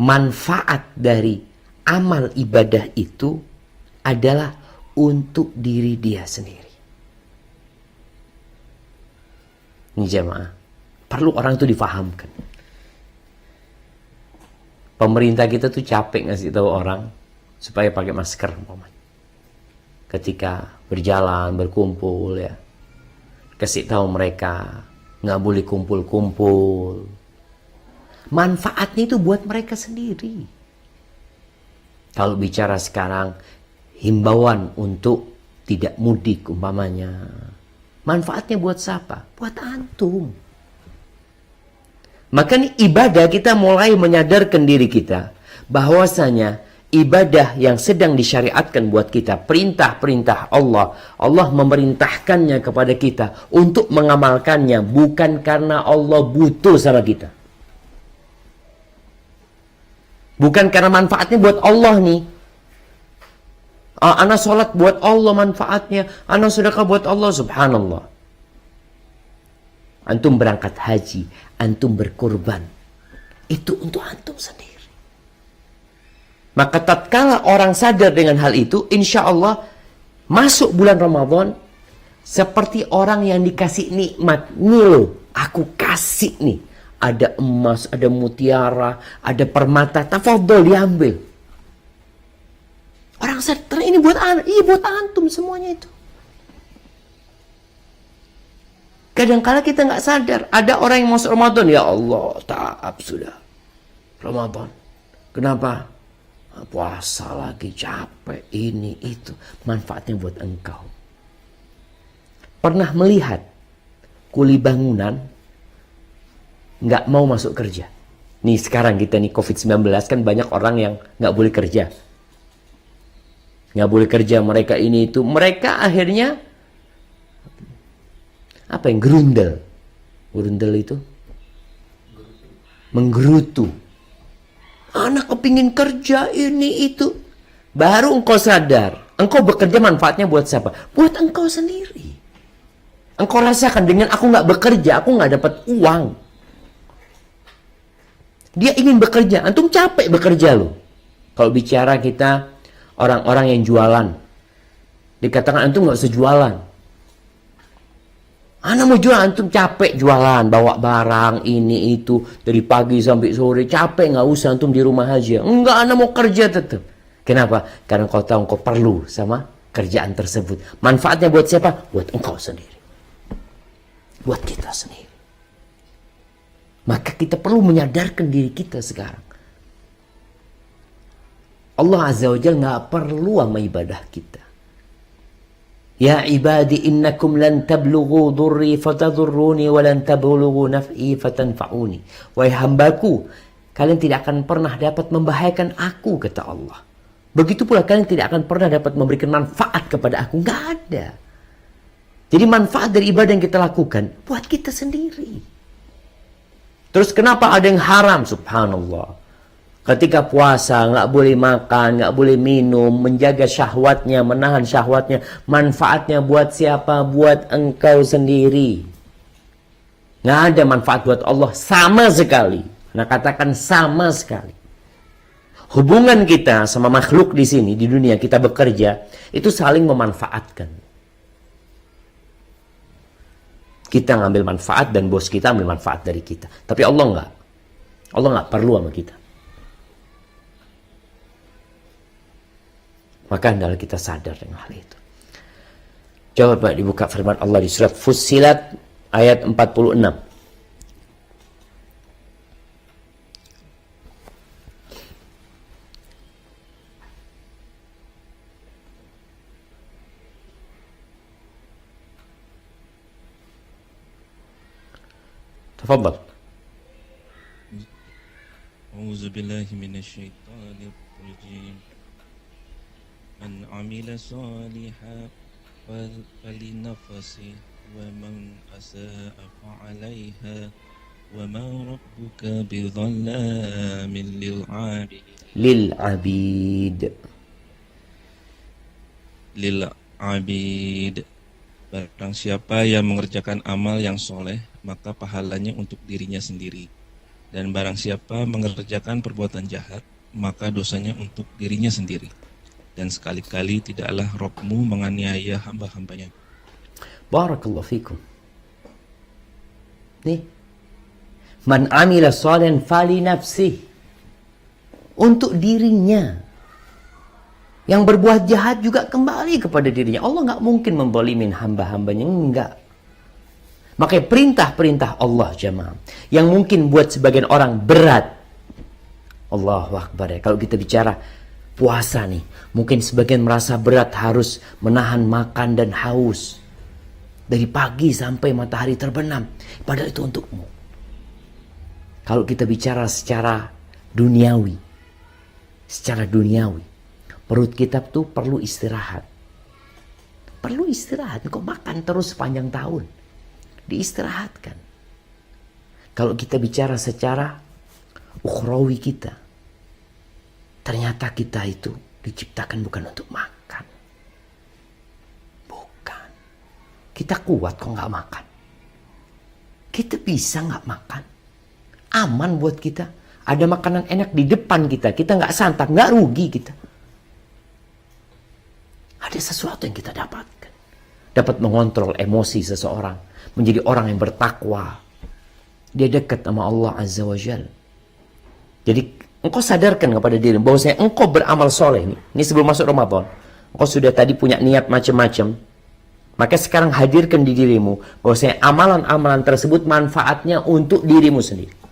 manfaat dari amal ibadah itu adalah untuk diri dia sendiri. Ini jemaah, perlu orang itu difahamkan. Pemerintah kita tuh capek ngasih tahu orang supaya pakai masker umpamanya. Ketika berjalan, berkumpul ya. Kasih tahu mereka nggak boleh kumpul-kumpul. Manfaatnya itu buat mereka sendiri. Kalau bicara sekarang himbauan untuk tidak mudik umpamanya, manfaatnya buat siapa? Buat antum. Maka nih ibadah, kita mulai menyadarkan diri kita bahwasanya ibadah yang sedang disyariatkan buat kita, perintah-perintah Allah, Allah memerintahkannya kepada kita untuk mengamalkannya bukan karena Allah butuh sama kita. Bukan karena manfaatnya buat Allah nih. Ana sholat buat Allah manfaatnya, ana sedekah buat Allah, subhanallah. Antum berangkat haji, antum berkorban, itu untuk antum sendiri. Maka tatkala orang sadar dengan hal itu, insya Allah masuk bulan Ramadan seperti orang yang dikasih nikmat. Nih loh, aku kasih nih. Ada emas, ada mutiara, ada permata, tafadhol diambil. Orang sadar ini buat buat antum semuanya itu. Kadang-kala kita nggak sadar, ada orang yang masuk Ramadan, ya Allah, taat sudah. Ramadan. Kenapa? Puasa lagi, capek, ini, itu. Manfaatnya buat engkau. Pernah melihat kuli bangunan nggak mau masuk kerja. Nih sekarang kita nih COVID-19 kan banyak orang yang nggak boleh kerja. Nggak boleh kerja, mereka ini itu. Mereka akhirnya apa yang gerundel? Gerundel itu menggerutu. Anak kepingin kerja ini itu. Baru engkau sadar, engkau bekerja manfaatnya buat siapa? Buat engkau sendiri. Engkau rasakan dengan aku nggak bekerja, aku nggak dapat uang. Dia ingin bekerja, antum capek bekerja loh. Kalau bicara kita orang-orang yang jualan, dikatakan antum nggak usah jualan. Ana mau jualan, antum capek jualan, bawa barang ini itu dari pagi sampai sore, capek, nggak usah antum di rumah aja. Enggak, ana mau kerja tetap. Kenapa? Karena kau tahu kau perlu sama kerjaan tersebut. Manfaatnya buat siapa? Buat engkau sendiri. Buat kita sendiri. Maka kita perlu menyadarkan diri kita sekarang. Allah Azza wa Jalla nggak perlu sama ibadah kita. Ya ibadi innakum lan tablughu dhurri fatadhurruni wa lan tablughu naf'i fatanfa'uni. Wahai hambaku, kalian tidak akan pernah dapat membahayakan aku, kata Allah. Begitu pula kalian tidak akan pernah dapat memberikan manfaat kepada aku. Nggak ada. Jadi manfaat dari ibadah yang kita lakukan buat kita sendiri. Terus kenapa ada yang haram? Subhanallah. Ketika puasa, nggak boleh makan, nggak boleh minum, menjaga syahwatnya, menahan syahwatnya. Manfaatnya buat siapa? Buat engkau sendiri. Nggak ada manfaat buat Allah sama sekali. Nah, katakan sama sekali. Hubungan kita sama makhluk di sini, di dunia kita bekerja, itu saling memanfaatkan. Kita ngambil manfaat dan bos kita ambil manfaat dari kita. Tapi Allah enggak. Allah enggak perlu sama kita. Maka hendaklah kita sadar dengan hal itu. Coba dibuka firman Allah di surat Fussilat ayat 46. تفضل. أعوذ بالله من الشيطان الرجيم من عمل صالحا فلنفسه ومن أساء فعليها وما ربك بظلام للعبيد للعبيد. Barang siapa yang mengerjakan amal yang soleh, maka pahalanya untuk dirinya sendiri. Dan barang siapa mengerjakan perbuatan jahat, maka dosanya untuk dirinya sendiri. Dan sekali-kali tidaklah Rabb-Mu menganiaya hamba-hambanya. Barakallahu fikum. Nih. Man amila salihan fali nafsih. Untuk dirinya. Yang berbuat jahat juga kembali kepada dirinya. Allah nggak mungkin membolimin hamba-hambanya. Enggak. Makanya perintah-perintah Allah jamaah. Yang mungkin buat sebagian orang berat. Allahu Akbar ya. Kalau kita bicara puasa nih. Mungkin sebagian merasa berat harus menahan makan dan haus. Dari pagi sampai matahari terbenam. Padahal itu untukmu. Kalau kita bicara secara duniawi. Secara duniawi. Perut kita tuh perlu istirahat. Perlu istirahat. Kok makan terus sepanjang tahun. Diistirahatkan. Kalau kita bicara secara ukhrawi kita. Ternyata kita itu diciptakan bukan untuk makan. Bukan. Kita kuat kok nggak makan. Kita bisa nggak makan. Aman buat kita. Ada makanan enak di depan kita. Kita nggak santap, nggak rugi kita. Ada sesuatu yang kita dapatkan. Dapat mengontrol emosi seseorang. Menjadi orang yang bertakwa. Dia dekat sama Allah Azza wa Jal. Jadi engkau sadarkan kepada diri bahwasanya engkau beramal soleh nih. Ini sebelum masuk Ramadan. Engkau sudah tadi punya niat macam-macam. Maka sekarang hadirkan di dirimu bahwasanya amalan-amalan tersebut manfaatnya untuk dirimu sendiri.